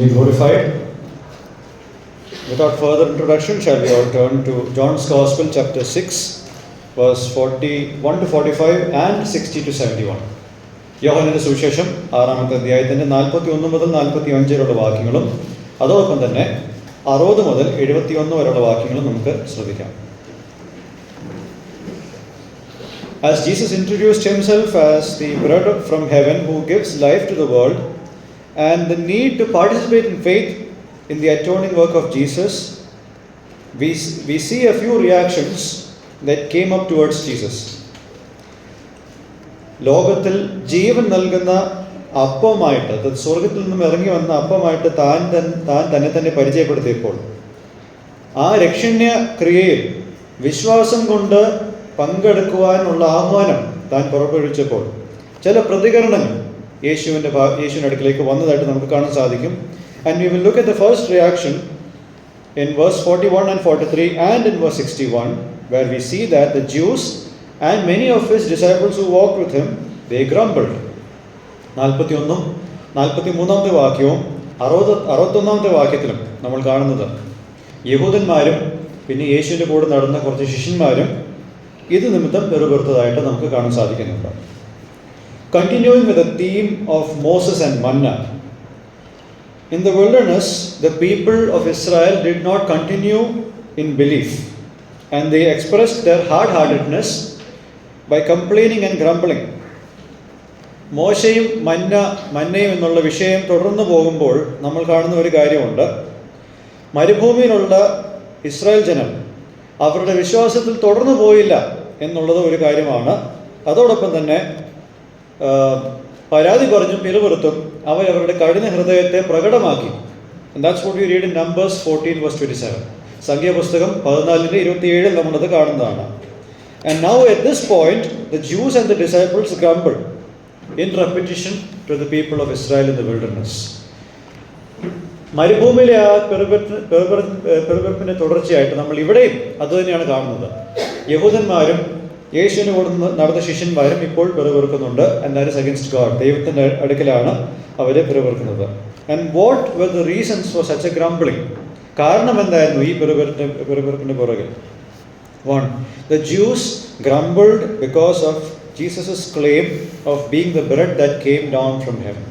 Be glorified. Without further introduction, shall we all turn to John's Gospel, chapter 6, verse 41 to 45 and 60 to 71. യോഹന്നാന്റെ സുവിശേഷം 6-ാമത്തെ അധ്യായത്തിന്റെ 41 മുതൽ 45 വരെയുള്ള വാക്യങ്ങളും അതോടൊപ്പം തന്നെ 60 മുതൽ 71 വരെയുള്ള വാക്യങ്ങളും നമുക്ക് ശ്രദ്ധിക്കാം. As Jesus introduced himself as the bread from heaven who gives life to the world, and the need to participate in faith in the atoning work of Jesus, we see a few reactions that came up towards Jesus. ലോകത്തിൽ ജീവൻ നൽകുന്ന അപ്പമായിട്ട്, സ്വർഗത്തിൽ നിന്നും ഇറങ്ങി വന്ന അപ്പമായിട്ട് താൻ തന്നെ പരിചയപ്പെടുത്തിയപ്പോൾ, ആ രക്ഷണ്യ ക്രിയയിൽ വിശ്വാസം കൊണ്ട് പങ്കെടുക്കുവാനുള്ള ആഹ്വാനം താൻ പുറപ്പെടുവിച്ചപ്പോൾ ചില പ്രതികരണങ്ങൾ യേശുവിൻ്റെ അടുക്കിലേക്ക് വന്നതായിട്ട് നമുക്ക് കാണാൻ സാധിക്കും. And we will look at the first reaction in verse 41 and 43 and in verse 61, where we see that the Jews and many of his disciples who walked with him, they grumbled. 41-ും 43-ാമത്തെ വാക്യവും 61-ാമത്തെ വാക്യത്തിലും നമ്മൾ കാണുന്നത് യഹൂദന്മാരും പിന്നെ യേശുവിൻ്റെ കൂടെ നടന്ന കുറച്ച് ശിഷ്യന്മാരും ഇത് നിമിത്തം പെറുപെറുത്തതായിട്ട് നമുക്ക് കാണാൻ സാധിക്കുന്നുണ്ട്. Continuing with the theme of Moses and manna, in the wilderness, the people of Israel did not continue in belief, and they expressed their hard-heartedness by complaining and grumbling. മോശയും മന്നയും എന്നുള്ള വിഷയം തുടർന്നു പോകുമ്പോൾ നമ്മൾ കാണുന്ന ഒരു കാര്യമുണ്ട്. മരുഭൂമിയിലുള്ള ഇസ്രായേൽ ജനം അവരുടെ വിശ്വാസത്തിൽ തുടർന്നു പോയില്ല എന്നുള്ളത് ഒരു കാര്യമാണ്. അതോടൊപ്പം തന്നെ പരാതി പറഞ്ഞും പിറുപിറുത്തും അവരവരുടെ കഠിന ഹൃദയത്തെ പ്രകടമാക്കി. And that's what we read in Numbers 14 verse 27. സംഖ്യാപുസ്തകം 14:27 നമ്മളത് കാണുന്നതാണ്. And now at this point the Jews and the disciples grumbled in repetition to the people of Israel in the wilderness. മരുഭൂമിയിലെ ആ പെറുപെറുപ്പിന്റെ തുടർച്ചയായിട്ട് നമ്മൾ ഇവിടെയും അതുതന്നെയാണ് കാണുന്നത്. യഹൂദന്മാരും യേശുവിന് കൂടെ നടന്ന ശിഷ്യന്മാരും ഇപ്പോൾ പെറുപെറുക്കുന്നുണ്ട്. And that is against God. ദൈവത്തിൻ്റെ അടുക്കലാണ് അവരെ പെറുപെറുക്കുന്നത്. And what were the reasons for such a grumbling? കാരണം എന്തായിരുന്നു ഈ പെറുപെറുപ്പിന്റെ പുറകിൽ? 1. The Jews grumbled because of Jesus' claim of being the bread that came down from heaven.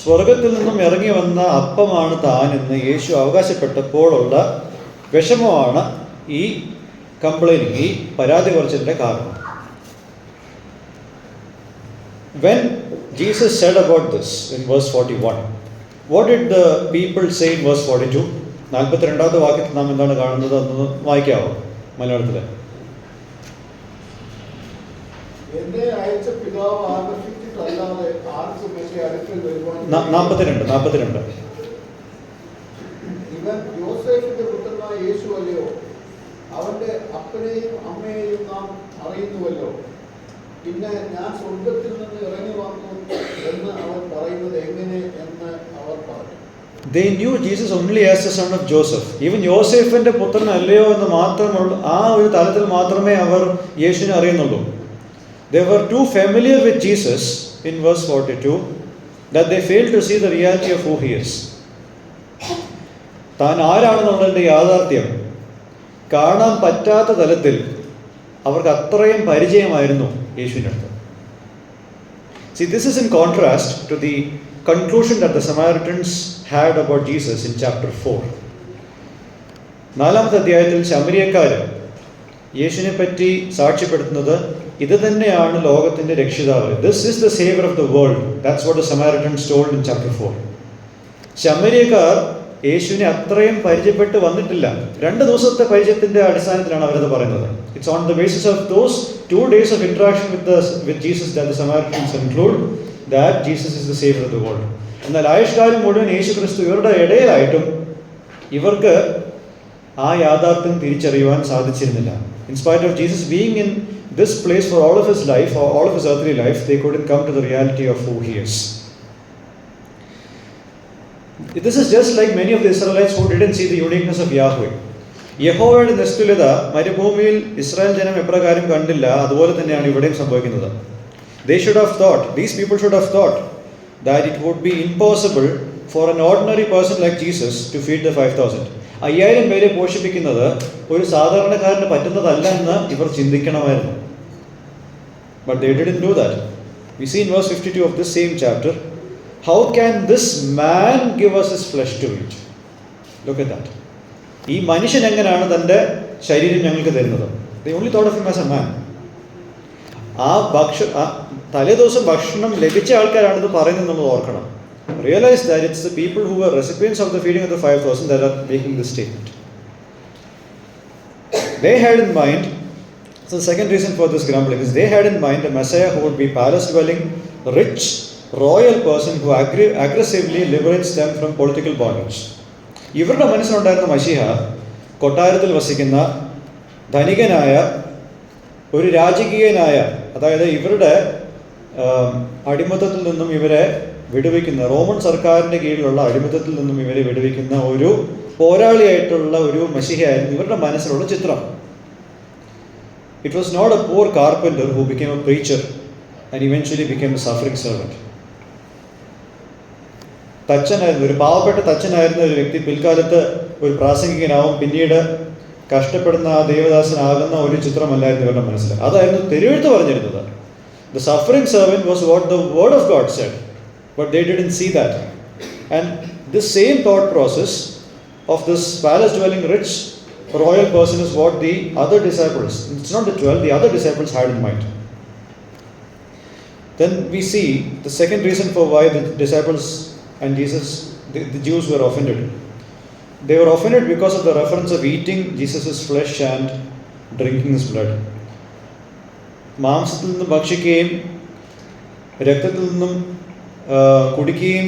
സ്വർഗത്തിൽ നിന്നും ഇറങ്ങി വന്ന അപ്പമാണ് താൻ എന്ന് യേശു അവകാശപ്പെട്ടപ്പോഴുള്ള വിഷമമാണ് ഈ കംപ്ലൈനിങ്, ഈ പരാതി പറച്ചിലിന്റെ കാരണം. When Jesus said about this in verse 41, what did the people say in verse 42? 42-ാമത്തെ വാക്യത്തിൽ നാം എന്താണ് കാണുന്നത് എന്ന് വായിക്കാവോ മലയാളത്തിൽ? എന്നെ അയച്ച പിതാവ് ആകർഷിച്ചിട്ടല്ലാതെ ആർക്കും എന്റെ അടുക്കൽ വരുവാൻ 42 ഇവൻ യോസേഫിന്റെ പുത്രനായ യേശു അല്ലയോ? അവന്റെ അപ്പനെയും അമ്മയെയും നാം അറിയുന്നുവല്ലോ. പിന്നെ ഞാൻ സ്വർഗത്തിൽ നിന്ന് ഇറങ്ങി വന്നു എന്ന് അവൻ പറയുന്നത് എങ്ങനെ എന്ന് അവർ പറഞ്ഞു. They knew Jesus only as the son of Joseph. Even യോസേഫിന്റെ പുത്രൻ അല്ലയോ എന്ന് മാത്രമുള്ള ആ ഒരു തലത്തിൽ മാത്രമേ അവർ യേശുവിനെ അറിയുന്നുള്ളൂ. They were too familiar with Jesus in verse 42 that they failed to see the reality of who he is. താൻ ആരാണെന്നുള്ളതിൻ്റെ യാഥാർത്ഥ്യം കാണാൻ പറ്റാത്ത തലത്തിൽ അവർക്ക് അത്രയും പരിചയമായിരുന്നു യേശുവിൻ്റെ അടുത്ത്. See, this is in contrast to the conclusion that the Samaritans had about Jesus in chapter 4. 4-ാമത്തെ അധ്യായത്തിൽ ശമരിയക്കാർ യേശുവിനെ പറ്റി സാക്ഷ്യപ്പെടുത്തുന്നത് ഇത് തന്നെയാണ് ലോകത്തിന്റെ രക്ഷിതാവ്. This is the savior of the world. That's what the Samaritans told in chapter 4. ശമരിയക്കാർ യേശുവിനെ അത്രയും പരിചയപ്പെട്ട് വന്നിട്ടില്ല. 2 ദിവസത്തെ പരിചയത്തിന്റെ അടിസ്ഥാനത്തിലാണ് അവരത് പറയുന്നത്. It's on the basis of those 2 days of interaction with Jesus that the Samaritans conclude that Jesus is the savior of the world. എന്നാൽ ആയുഷ്കാലം മുഴുവൻ യേശു ക്രിസ്തു ഇവരുടെ ഇടയിലായിട്ടും ഇവർക്ക് ആ യാഥാർത്ഥ്യം തിരിച്ചറിയുവാൻ സാധിച്ചിരുന്നില്ല. In spite of Jesus being in this place for all of his life, or all of his earthly life, they couldn't come to the reality of who he is. This is just like many of the Israelites who didn't see the uniqueness of Yahweh. യഹോവയുടെ നിസ്തുല്യത മരുഭൂമിയിൽ Israel ജനം എപ്രകാരം കണ്ടില്ല, അതുപോലെ തന്നെയാണ് ഇവിടെയും സംഭവിക്കുന്നത്. These people should have thought that it would be impossible for an ordinary person like Jesus to feed the 5,000. 5,000 പേരെ പോഷിപ്പിക്കുന്നത് ഒരു സാധാരണക്കാരന് പറ്റുന്നതല്ല എന്ന് ഇവർ ചിന്തിക്കണമായിരുന്നു. But they didn't do that. We see in verse 52 of this same chapter, how can this man give us his flesh to eat? Look at that. ഈ മനുഷ്യൻ എങ്ങനെയാണ് തൻ്റെ ശരീരം ഞങ്ങൾക്ക് തരുന്നത്? They only thought of him as a man. തലേ ദിവസം ഭക്ഷണം ലഭിച്ച ആൾക്കാരാണിത് പറയുന്നത് നമ്മൾ ഓർക്കണം. Realize that it's the people who were recipients of the feeding of the 5,000 that are making this statement. They had in mind, so the second reason for this grumbling is they had in mind a Messiah who would be palace-dwelling, rich, royal person who aggressively liberates them from political bondage. ഇവരുടെ മനസ്സിലുണ്ടായിരുന്ന മശിഹ കൊട്ടാരത്തിൽ വസിക്കുന്ന ധനികനായ ഒരു രാജകീയനായ, അതായത് ഇവരുടെ അടിമത്തത്തിൽ നിന്നും ഇവരെ വിടുവിക്കുന്ന, റോമൻ സർക്കാരിൻ്റെ കീഴിലുള്ള അടിമത്തത്തിൽ നിന്നും ഇവരെ വിടുവിക്കുന്ന ഒരു പോരാളിയായിട്ടുള്ള ഒരു മശിഹയായിരുന്നു ഇവരുടെ മനസ്സിലുള്ള ചിത്രം. It was not a poor carpenter who became a preacher and eventually became a suffering servant. തച്ചനായിരുന്നു, ഒരു പാവപ്പെട്ട തച്ചനായിരുന്ന ഒരു വ്യക്തി പിൽക്കാലത്ത് ഒരു പ്രാസംഗികനാവും, പിന്നീട് കഷ്ടപ്പെടുന്ന ആ ദേവദാസനാകുന്ന ഒരു ചിത്രമല്ലായിരുന്നു ഇവരുടെ മനസ്സിൽ. അതായിരുന്നു തിരുവെഴുത്ത് പറഞ്ഞിരുന്നത്. The suffering servant was what the word of God said, but they didn't see that. And this same thought process of this palace dwelling rich royal person is what the other disciples, it's not the 12, the other disciples had in mind. Then we see the second reason for why the disciples and Jesus, the Jews were offended. They were offended because of the reference of eating Jesus' flesh and drinking his blood. മാംസത്തിൽ നിന്നും ഭക്ഷിക്കുകയും രക്തത്തിൽ നിന്നും കുടിക്കുകയും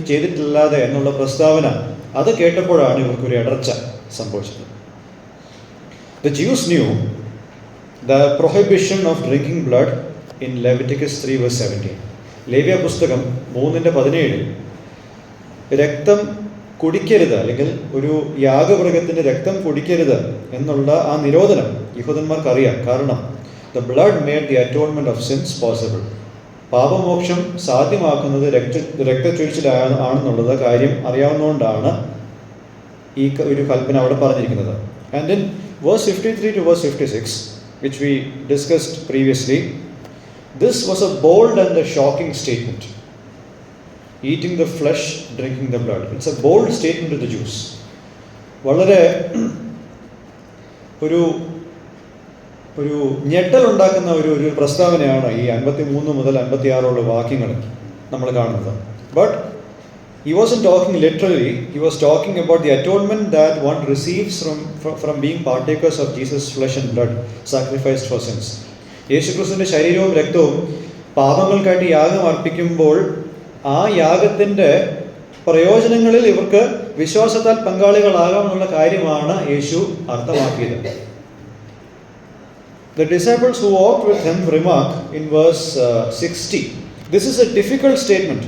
ചെയ്തിട്ടില്ലാതെ എന്നുള്ള പ്രസ്താവന അത് കേട്ടപ്പോഴാണ് ഇവർക്കൊരു ഇടർച്ച സംഭവിച്ചത്. The Jews knew the prohibition of drinking blood in Leviticus 3 verse 17. ലേവ്യ പുസ്തകം 3:17 രക്തം കുടിക്കരുത്, അല്ലെങ്കിൽ ഒരു യാഗമൃഗത്തിൻ്റെ രക്തം കുടിക്കരുത് എന്നുള്ള ആ നിരോധനം യഹൂദന്മാർക്കറിയാം. കാരണം the blood made the atonement of sins possible. പാപമോക്ഷം സാധ്യമാക്കുന്നത് രക്തച്ചൊരിച്ചിലാണെന്നുള്ളത് കാര്യം അറിയാവുന്നതുകൊണ്ടാണ് ഈ ഒരു കൽപ്പന അവിടെ പറഞ്ഞിരിക്കുന്നത്. And in verse 53 to verse 56, which we discussed previously, this was a bold and a shocking statement. Eating the flesh, drinking the blood. It's a bold statement to the Jews. വളരെ ഒരു ഞെട്ടലുണ്ടാക്കുന്ന ഒരു പ്രസ്താവനയാണ് ഈ 53 മുതൽ 56 വാക്യങ്ങൾ നമ്മൾ കാണുന്നത്. But he wasn't talking literally. He was talking about the atonement that one receives from being partakers of Jesus' flesh and blood sacrificed for sins. യേശുക്രിസ്തുവിൻ്റെ ശരീരവും രക്തവും പാപങ്ങൾക്കായിട്ട് യാഗം അർപ്പിക്കുമ്പോൾ ആ യാഗത്തിൻ്റെ പ്രയോജനങ്ങളിൽ ഇവർക്ക് വിശ്വാസത്താൽ പങ്കാളികളാകാമെന്നുള്ള കാര്യമാണ് യേശു അർത്ഥമാക്കിയത്. The disciples who walked with him remark in verse 60, this is a difficult statement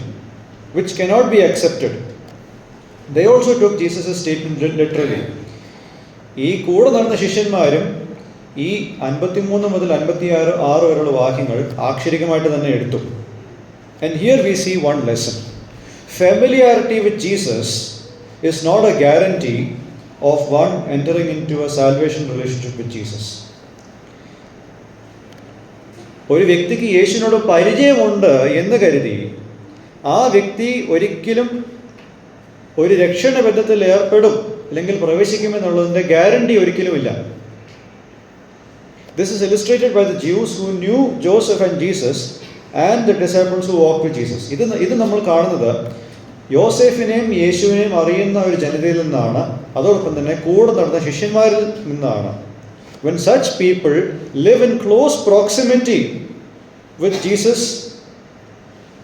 which cannot be accepted. They also took Jesus' statement literally. ഈ കൂടെ നടന്ന ശിഷ്യന്മാരും ഈ 53 മുതൽ 56 വരെയുള്ള വാക്യങ്ങൾ ആക്ഷരികമായിട്ട് തന്നെ എടുത്തു. And here we see one lesson. Familiarity with Jesus is not a guarantee of one entering into a salvation relationship with Jesus. ഒരു വ്യക്തിക്ക് യേശുവിനോട് പരിചയമുണ്ട് എന്ന് കരുതി ആ വ്യക്തി ഒരിക്കലും ഒരു രക്ഷണ ബന്ധത്തിൽ ഏർപ്പെടും അല്ലെങ്കിൽ പ്രവേശിക്കുമെന്നുള്ളതിൻ്റെ ഗ്യാരണ്ടി ഒരിക്കലുമില്ല. This is illustrated by the Jews who knew Joseph and Jesus and the disciples who walked with Jesus. ഇത് നമ്മൾ കാണുന്നത് യോസേഫിനെയും യേശുവിനെയും അറിയുന്ന ഒരു ജനതയിൽ നിന്നാണ്, അതോടൊപ്പം തന്നെ കൂടെ നടന്ന ശിഷ്യന്മാരിൽ നിന്നാണ്. When such people live in close proximity with Jesus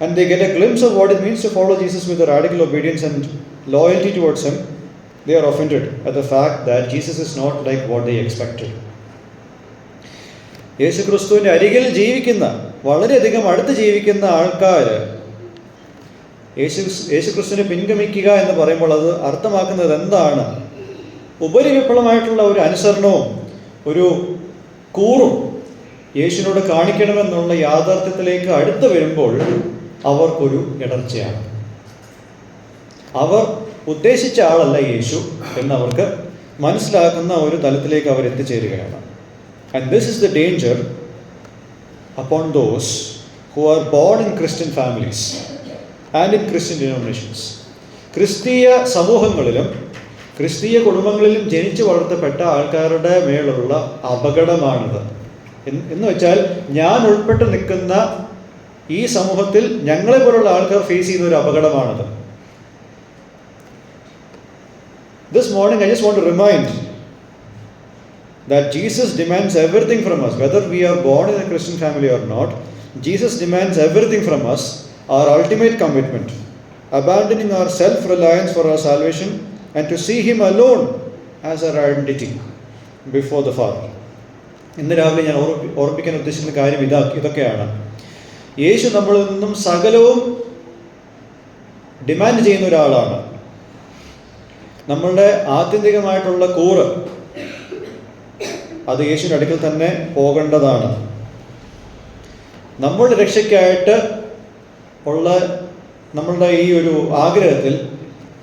and they get a glimpse of what it means to follow Jesus with a radical obedience and loyalty towards him, they are offended at the fact that Jesus is not like what they expected. യേശുക്രിസ്തുവിൻ്റെ അരികിൽ ജീവിക്കുന്ന, വളരെയധികം അടുത്ത് ജീവിക്കുന്ന ആൾക്കാർ യേശുക്രിസ്തുവിനെ പിൻഗമിക്കുക എന്ന് പറയുമ്പോൾ അത് അർത്ഥമാക്കുന്നത് എന്താണ്? ഉപരിവിപ്ലവമായിട്ടുള്ള ഒരു അനുസരണവും ഒരു കൂറും യേശുവിനോട് കാണിക്കണമെന്നുള്ള യാഥാർത്ഥ്യത്തിലേക്ക് അടുത്ത് വരുമ്പോൾ അവർക്കൊരു ഇടർച്ചയാണ്. അവർ ഉദ്ദേശിച്ച ആളല്ല യേശു എന്നവർക്ക് മനസ്സിലാക്കുന്ന ഒരു തലത്തിലേക്ക് അവർ എത്തിച്ചേരുകയാണ്. And this is the danger upon those who are born in Christian families and in Christian denominations. ക്രിസ്തീയ സമൂഹങ്ങളിലും ക്രിസ്തീയ കുടുംബങ്ങളിലും ജനിച്ചു വളർത്തപ്പെട്ട ആൾക്കാരുടെ മേലുള്ള അപകടമാണിത്. എന്ന് വെച്ചാൽ, ഞാൻ ഉൾപ്പെട്ട് നിൽക്കുന്ന ഈ സമൂഹത്തിൽ ഞങ്ങളെ പോലുള്ള ആൾക്കാർ ഫേസ് ചെയ്യുന്ന ഒരു അപകടമാണിത്. This morning I just want to remind that Jesus demands everything from us, whether we are born in a Christian family or not. Jesus demands everything from us, our ultimate commitment, abandoning our self-reliance for our salvation and to see Him alone as our identity before the Father. ഇന്ന് രാവിലെ ഞാൻ ഓർമ്മിക്കാൻ ഉദ്ദേശിക്കുന്ന കാര്യം ഇതൊക്കെയാണ്. യേശു നമ്മളിൽ നിന്നും സകലവും ഡിമാൻഡ് ചെയ്യുന്ന ഒരാളാണ്. നമ്മളുടെ ആത്യന്തികമായിട്ടുള്ള കൂറ് അത് യേശുവിൻ്റെ അടുക്കൽ തന്നെ പോകേണ്ടതാണ്. നമ്മളുടെ രക്ഷയ്ക്കായിട്ട് ഉള്ള നമ്മളുടെ ഈ ഒരു ആഗ്രഹത്തിൽ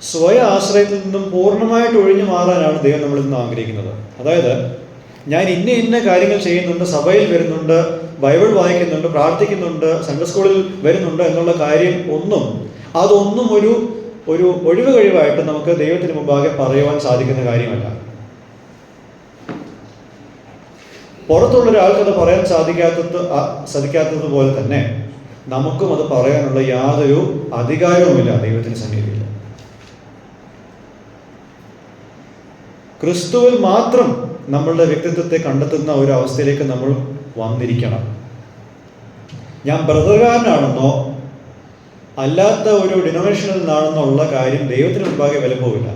സ്വയം ആശ്രയത്തിൽ നിന്നും പൂർണ്ണമായിട്ട് ഒഴിഞ്ഞു മാറാനാണ് ദൈവം നമ്മളിൽ നിന്ന് ആഗ്രഹിക്കുന്നത്. അതായത്, ഞാൻ ഇന്ന കാര്യങ്ങൾ ചെയ്യുന്നുണ്ട്, സഭയിൽ വരുന്നുണ്ട്, ബൈബിൾ വായിക്കുന്നുണ്ട്, പ്രാർത്ഥിക്കുന്നുണ്ട്, സൺഡേ സ്കൂളിൽ വരുന്നുണ്ട് എന്നുള്ള കാര്യം അതൊന്നും ഒരു ഒഴിവ് കഴിവായിട്ട് നമുക്ക് ദൈവത്തിന് മുമ്പാകെ പറയുവാൻ സാധിക്കുന്ന കാര്യമല്ല. പുറത്തുള്ള ഒരാൾക്കത് പറയാൻ സാധിക്കാത്തതുപോലെ തന്നെ നമുക്കും അത് പറയാനുള്ള യാതൊരു അധികാരവുമില്ല ദൈവത്തിന് സന്നിധിയിൽ. ക്രിസ്തുവിൽ മാത്രം നമ്മളുടെ വ്യക്തിത്വത്തെ കണ്ടെത്തുന്ന ഒരു അവസ്ഥയിലേക്ക് നമ്മൾ വന്നിരിക്കണം. ഞാൻ ബ്രദറുകാരനാണെന്നോ അല്ലാത്ത ഒരു ഡിനോമിനേഷനിൽ നിന്നാണെന്നോ ഉള്ള കാര്യം ദൈവത്തിന് മുമ്പാകെ വില പോവില്ല.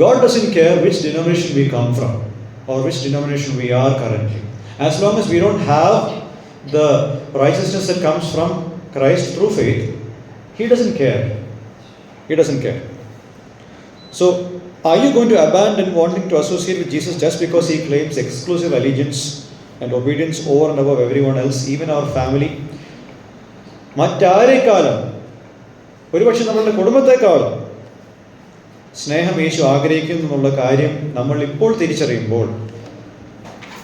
God doesn't care which denomination we come from or which denomination we are currently. As long as we don't have the righteousness that comes from Christ through faith, He doesn't care. He doesn't care. So, are you going to abandon wanting to associate with Jesus just because He claims exclusive allegiance and obedience over and above everyone else, even our family? മറ്റാരേക്കാളും, ഒരുപക്ഷെ നമ്മളുടെ കുടുംബത്തെക്കാളും സ്നേഹം യേശു ആഗ്രഹിക്കുന്നു എന്നുള്ള കാര്യം നമ്മൾ ഇപ്പോൾ തിരിച്ചറിയുമ്പോൾ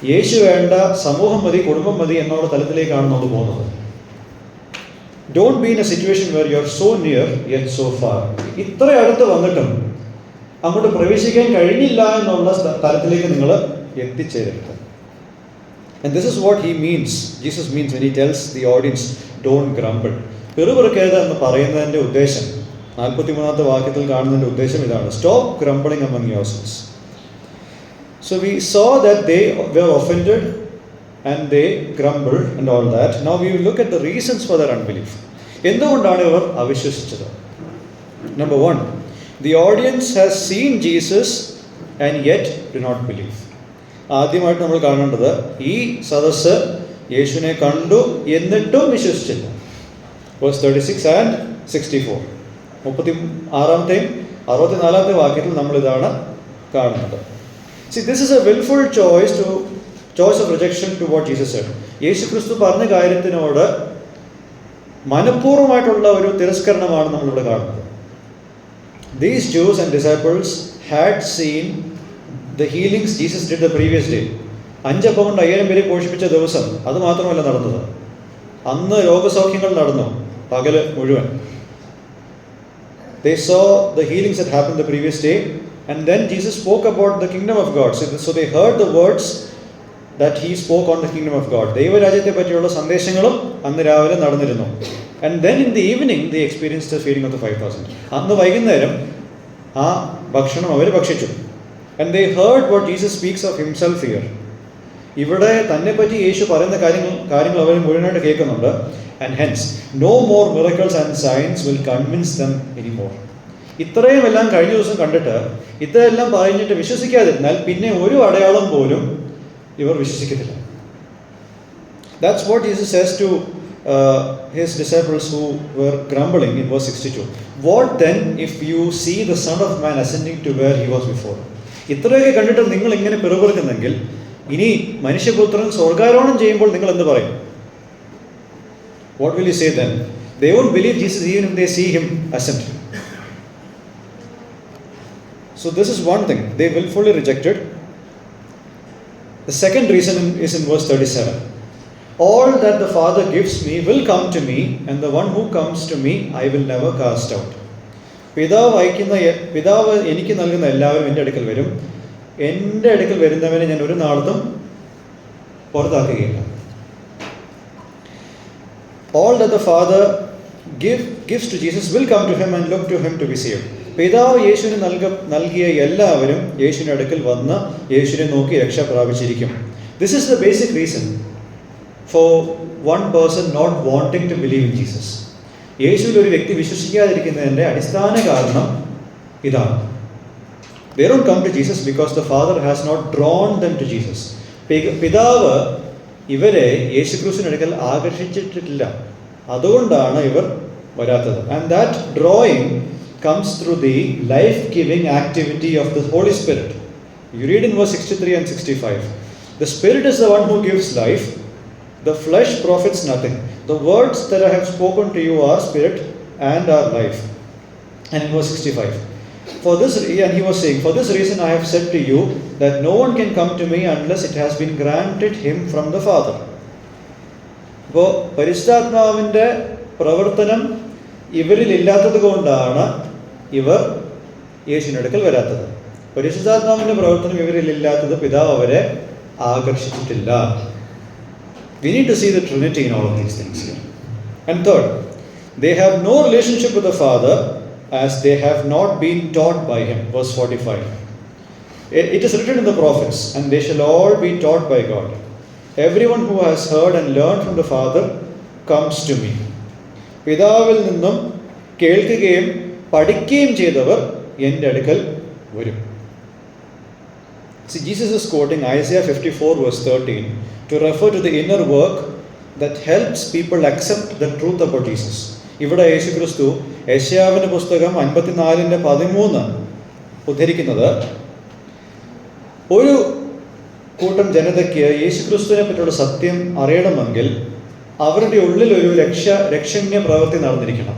യേശു വേണ്ട സമൂഹം മതി, കുടുംബം മതി എന്നുള്ള തലത്തിലേക്കാണ് നമ്മൾ പോകുന്നത്. Don't be in A situation were you are so near yet so far. ഇത്ര അടുത്ത് വന്നിട്ടും അങ്ങോട്ട് പ്രവേശിക്കാൻ കഴിഞ്ഞില്ല എന്നുള്ള തലത്തിലേക്ക് നിങ്ങൾ എത്തിച്ചേരരുത്. And this is what Jesus means when He tells the audience, don't grumble. പെറുപെറുക്കരുത് എന്ന് പറയുന്നതിൻ്റെ ഉദ്ദേശം 43-ാമത്തെ വാക്യത്തിൽ കാണുന്നതിൻ്റെ ഉദ്ദേശം ഇതാണ്: stop grumbling among yourselves. So we saw that they were offended and they grumbled and all that. Now we will look at the reasons for their unbelief. എന്തുകൊണ്ടാണ് ഇവർ അവിശ്വസിച്ചത്? Number 1, the audience has seen Jesus and yet do not believe. ആദ്യമായിട്ട് നമ്മൾ കാണേണ്ടത്, ഈ സദസ്സ് യേശുവിനെ കണ്ടു എന്നിട്ടും വിശ്വസിച്ചില്ല. Verse 36 and 64. 36-ാമത്തെയും 64-ാമത്തെ വാക്യത്തിൽ നമ്മൾ ഇതാണ് കാണുന്നത്. See, this is a willful choice of rejection to what Jesus said. യേശു ക്രിസ്തു പറഞ്ഞ കാര്യത്തിനോട് മനഃപൂർവ്വമായിട്ടുള്ള ഒരു തിരസ്കരണമാണ് നമ്മളിവിടെ കാണുന്നത്. These Jews and disciples had seen the healings Jesus did the previous day. 5 അപ്പം കൊണ്ട് 5000 പേരെ പോഷിപ്പിച്ച ദിവസം അത് മാത്രമല്ല നടന്നത്. അന്ന് രോഗസൗഖ്യങ്ങൾ നടന്നു പകല് മുഴുവൻ. They saw the healings that happened the previous day, and then Jesus spoke about the kingdom of God. So they heard the words that He spoke on the kingdom of God. ദൈവരാജ്യത്തെ പറ്റിയുള്ള സന്ദേശങ്ങളും അന്ന് രാവിലെ നടന്നിരുന്നു. And then in the evening they experienced the feeding of the 5,000. അന്ന് വൈകുന്നേരം ആ ഭക്ഷണം അവർ ഭക്ഷിച്ചു. And they heard what Jesus speaks of Himself here. ഇവിടെ തന്നെ പറ്റി യേശു പറയുന്ന കാര്യങ്ങൾ അവർ മുഴുവനായിട്ട് കേൾക്കുന്നുണ്ട്. And hence, no more miracles and signs will convince them anymore. ഇത്രയും എല്ലാം കഴിഞ്ഞ ദിവസം കണ്ടിട്ട് ഇത്രയെല്ലാം പറഞ്ഞിട്ട് വിശ്വസിക്കാതിരുന്നാൽ പിന്നെ ഒരു അടയാളം പോലും ഇവർ വിശ്വസിക്കത്തില്ല. That's what Jesus says to His disciples who were grumbling in verse 62. What then if you see the Son of Man ascending to where He was before? ഇത്രയൊക്കെ കണ്ടിട്ട് നിങ്ങൾ ഇങ്ങനെ പിറുപിറുക്കുന്നെങ്കിൽ ഇനി മനുഷ്യപുത്രൻ സ്വർഗാരോഹണം ചെയ്യുമ്പോൾ നിങ്ങൾ എന്ത് പറയും? What will you say then? They won't believe Jesus even if they see Him ascend. So this is one thing. They willfully rejected. The second reason is in verse 37. All that the Father gives me will come to me, and the one who comes to me I will never cast out. പിതാവ് എനിക്ക് നൽകുന്ന എല്ലാവരും എൻ്റെ അടുക്കൽ വരും, എൻ്റെ അടുക്കൽ വരുന്നവനെ ഞാൻ ഒരു നാളത്തും പുറത്താക്കുകയില്ല. All that the Father gives to Jesus will come to him and look to him to be saved. പിതാവ് യേശുവിന് നൽകിയ എല്ലാവരും യേശുവിൻ്റെ അടുക്കൽ വന്ന് യേശുവിനെ നോക്കി രക്ഷ പ്രാപിച്ചിരിക്കും. This is the basic reason for one person not wanting to believe in Jesus. യേശുവിൽ ഒരു വ്യക്തി വിശ്വസിക്കാതിരിക്കുന്നതിൻ്റെ അടിസ്ഥാന കാരണം ഇതാണ്. They don't come to Jesus because the Father has not drawn them to Jesus. പിതാവ് ഇവരെ യേശുക്രിസ്തുവിന്റെ അടുക്കൽ ആകർഷിച്ചിട്ടില്ല, അതുകൊണ്ടാണ് ഇവർ വരാത്തത്. And that drawing comes through the life-giving activity of the Holy Spirit. You read in verse 63 and 65. The Spirit is the one who gives life. The flesh profits nothing. The words that I have spoken to you are spirit and are life. And in verse 65. And he was saying, for this reason I have said to you that no one can come to me unless it has been granted him from the Father. അപ്പോൾ പരിശുദ്ധാത്മാവിൻ്റെ പ്രവർത്തനം ഇവരിൽ ഇല്ലാത്തത് കൊണ്ടാണ് ഇവർ യേശുവിൻ്റെ അടുക്കൽ വരാത്തത്. പരിശുദ്ധാത്മാവിൻ്റെ പ്രവർത്തനം ഇവരിൽ ഇല്ലാത്തത് പിതാവ് അവരെ ആകർഷിച്ചിട്ടില്ല. We need to see the Trinity in all of these things here. And third, they have no relationship with the Father as they have not been taught by him. Verse 45. It is written in the prophets, and they shall all be taught by God. Everyone who has heard and learned from the Father comes to me. പിതാവിൽ നിന്നും കേൾക്കുകയും പഠിക്കുകയും ചെയ്തവർ എൻ്റെ അടുക്കൽ വരും. See, Jesus is quoting Isaiah 54 verse 13 to refer to the inner work that helps people accept the truth about Jesus. ഇവിടെ യേശു ക്രിസ്തു യെശയ്യാവിന്റെ പുസ്തകം 54:13 ഉദ്ധരിക്കുന്നത് ഒരു കൂട്ടം ജനതയ്ക്ക് യേശു ക്രിസ്തുവിനെ പറ്റിയുള്ള സത്യം അറിയണമെങ്കിൽ അവരുടെ ഉള്ളിൽ ഒരു രക്ഷണ്യ പ്രവൃത്തി നടന്നിരിക്കണം.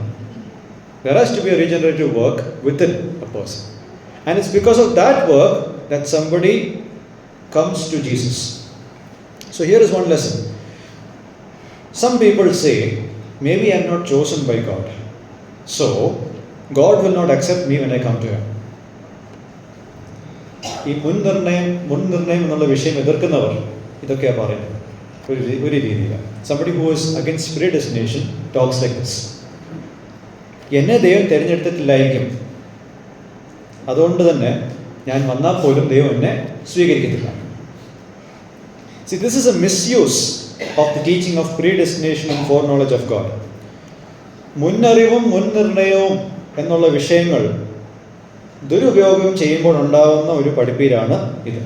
There has to be a regenerative work within a person. And it's because of that work that somebody comes to Jesus. So here is one lesson. Some people say, maybe I am not chosen by God, so God will not accept me when I come to him. ഈ മുൻനിർണയം എന്നുള്ള വിഷയം എതിർക്കുന്നവർ ഇതൊക്കെയാണ് പറയുന്നത് ഒരു രീതിയിലാണ്. Somebody who is against predestination talks like this. എന്നെ ദൈവം തിരഞ്ഞെടുത്തിട്ടില്ലായിരിക്കും, അതുകൊണ്ട് തന്നെ ഞാൻ വന്നാൽ പോലും ദൈവം എന്നെ സ്വീകരിക്കത്തില്ല. See, this is a misuse of the teaching of predestination and foreknowledge of God. മുന്നറിവും മുൻനിർണയവും എന്നുള്ള വിഷയങ്ങൾ ദുരുപയോഗം ചെയ്യുമ്പോൾ ഉണ്ടാകുന്ന ഒരു പഠിപ്പീരാണ് ഇത്.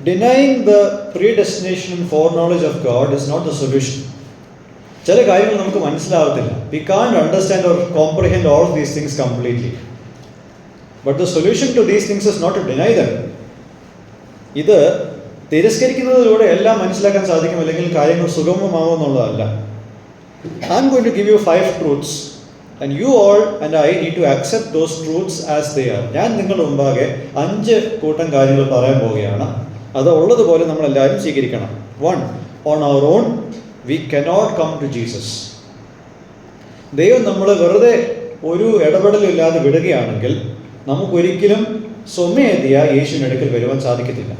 Denying the predestination and foreknowledge of God is not the solution. ചില കാര്യങ്ങൾ നമുക്ക് മനസ്സിലാവത്തില്ല. We can't understand or comprehend all of these things completely. But the solution to these things is not to deny them. ഇത് തിരസ്കരിക്കുന്നതിലൂടെ എല്ലാം മനസ്സിലാക്കാൻ സാധിക്കും, അല്ലെങ്കിൽ കാര്യങ്ങൾ സുഗമമാവും എന്നുള്ളതല്ല. I'm going to give you 5 truths and you all and I need to accept those truths as they are. ഞാൻ നിങ്ങളുടെ മുമ്പാകെ 5 കൂട്ടം കാര്യങ്ങൾ പറയാൻ പോവുകയാണ്. അത് ഉള്ളതുപോലെ നമ്മൾ എല്ലാവരും സ്വീകരിക്കണം. 1. On our own we cannot come to Jesus. ദൈവം നമ്മളെ വെറുതെ ഒരു ഇടപെടലില്ലാതെ വിടുകയാണെങ്കിൽ നമുക്കൊരിക്കലും സ്വമേധയ യേശുവിന്റെ അടുക്കൽ വരുവാൻ സാധിക്കത്തില്ല.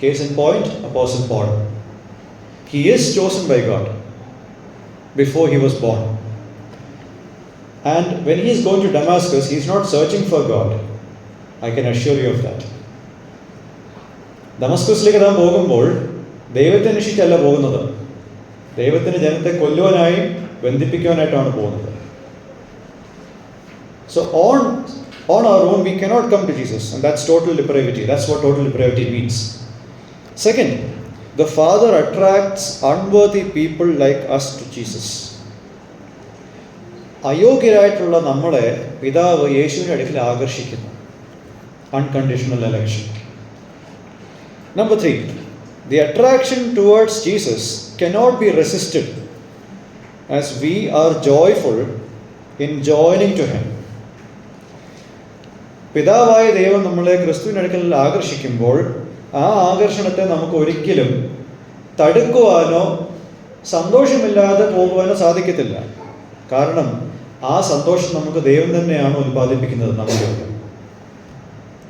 Case in point, Apostle Paul. He is chosen by God before he was born. And when he is going to Damascus, he is not searching for God. I can assure you of that. ദമസ്കസിലേക്ക് നാം പോകുമ്പോൾ ദൈവത്തെ അന്വേഷിച്ചല്ല പോകുന്നത്, ദൈവത്തിന് ജനത്തെ കൊല്ലുവാനായും ബന്ധിപ്പിക്കുവാനായിട്ടാണ് പോകുന്നത്. So on our own we cannot come to Jesus, and that's total depravity. That's what total depravity means. Second, the Father attracts unworthy people like us to Jesus. അയോഗ്യരായിട്ടുള്ള നമ്മളെ പിതാവ് യേശുവിന്റെ അടുക്കൽ ആകർഷിക്കുന്നു. Unconditional election. Number 3, the attraction towards Jesus cannot be resisted as we are joyful in joining to him. പിതാവായ ദൈവം നമ്മളെ ക്രിസ്തുവിനടുക്കൽ ആകർഷിക്കുമ്പോൾ ആ ആകർഷണത്തെ നമുക്ക് ഒരിക്കലും തടുക്കുവാനോ സന്തോഷമില്ലാതെ പോകുവാനോ സാധിക്കത്തില്ല. കാരണം ആ സന്തോഷം നമുക്ക് ദൈവം തന്നെയാണ് ഉൽപ്പാദിപ്പിക്കുന്നത് നമ്മളിലൂടെ.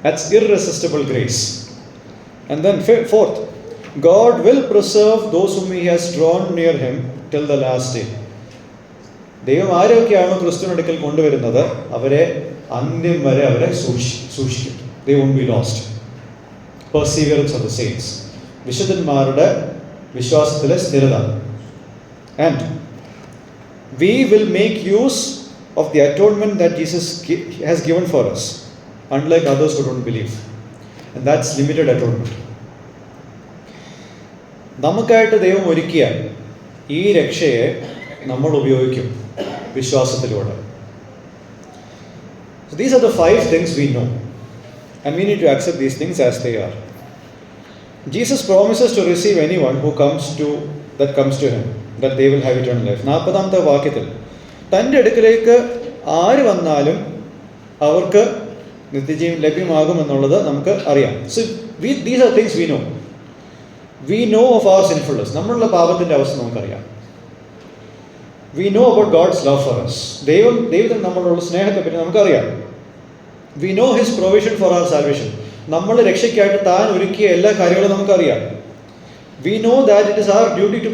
That's irresistible grace. And then fourth, God will preserve those whom He has drawn near Him till the last day. ദൈവം ആരൊക്കെയാണോ ക്രിസ്തുവിനടുക്കൽ കൊണ്ടുവരുന്നത് അവരെ അന്ത്യം വരെ അവരെ സൂക്ഷിക്കും. They won't be lost. Perseverance of the saints. വിശുദ്ധന്മാരുടെ വിശ്വാസത്തിലെ സ്ഥിരത. And we will make use of the atonement that Jesus has given for us, unlike others who don't believe. And that's limited atonement. നമുക്കായിട്ട് ദൈവം ഒരുക്കിയ ഈ രക്ഷയെ നമ്മൾ ഉപയോഗിക്കും വിശ്വാസത്തിലൂടെ. So these are the 5 things we know, and we need to accept these things as they are. Jesus promises to receive anyone who comes to Him, that they will have eternal life. 40ാമത്തെ വാക്യത്തിൽ തൻ്റെ അടുക്കലേക്ക് ആര് വന്നാലും അവർക്ക് നിത്യജീവൻ ലഭ്യമാകുമെന്നുള്ളത് നമുക്ക് അറിയാം. So these are things we know. We know of our sinfulness. നമ്മളുടെ പാപത്തിൻ്റെ അവസ്ഥ നമുക്കറിയാം. We know about God's love for us. ദൈവത്തിന് നമ്മളുള്ള സ്നേഹത്തെ പറ്റി നമുക്കറിയാം. We know His provision for our salvation. നമ്മളെ രക്ഷയ്ക്കായിട്ട് താൻ ഒരുക്കിയ എല്ലാ കാര്യങ്ങളും നമുക്കറിയാം. We know that it is our duty to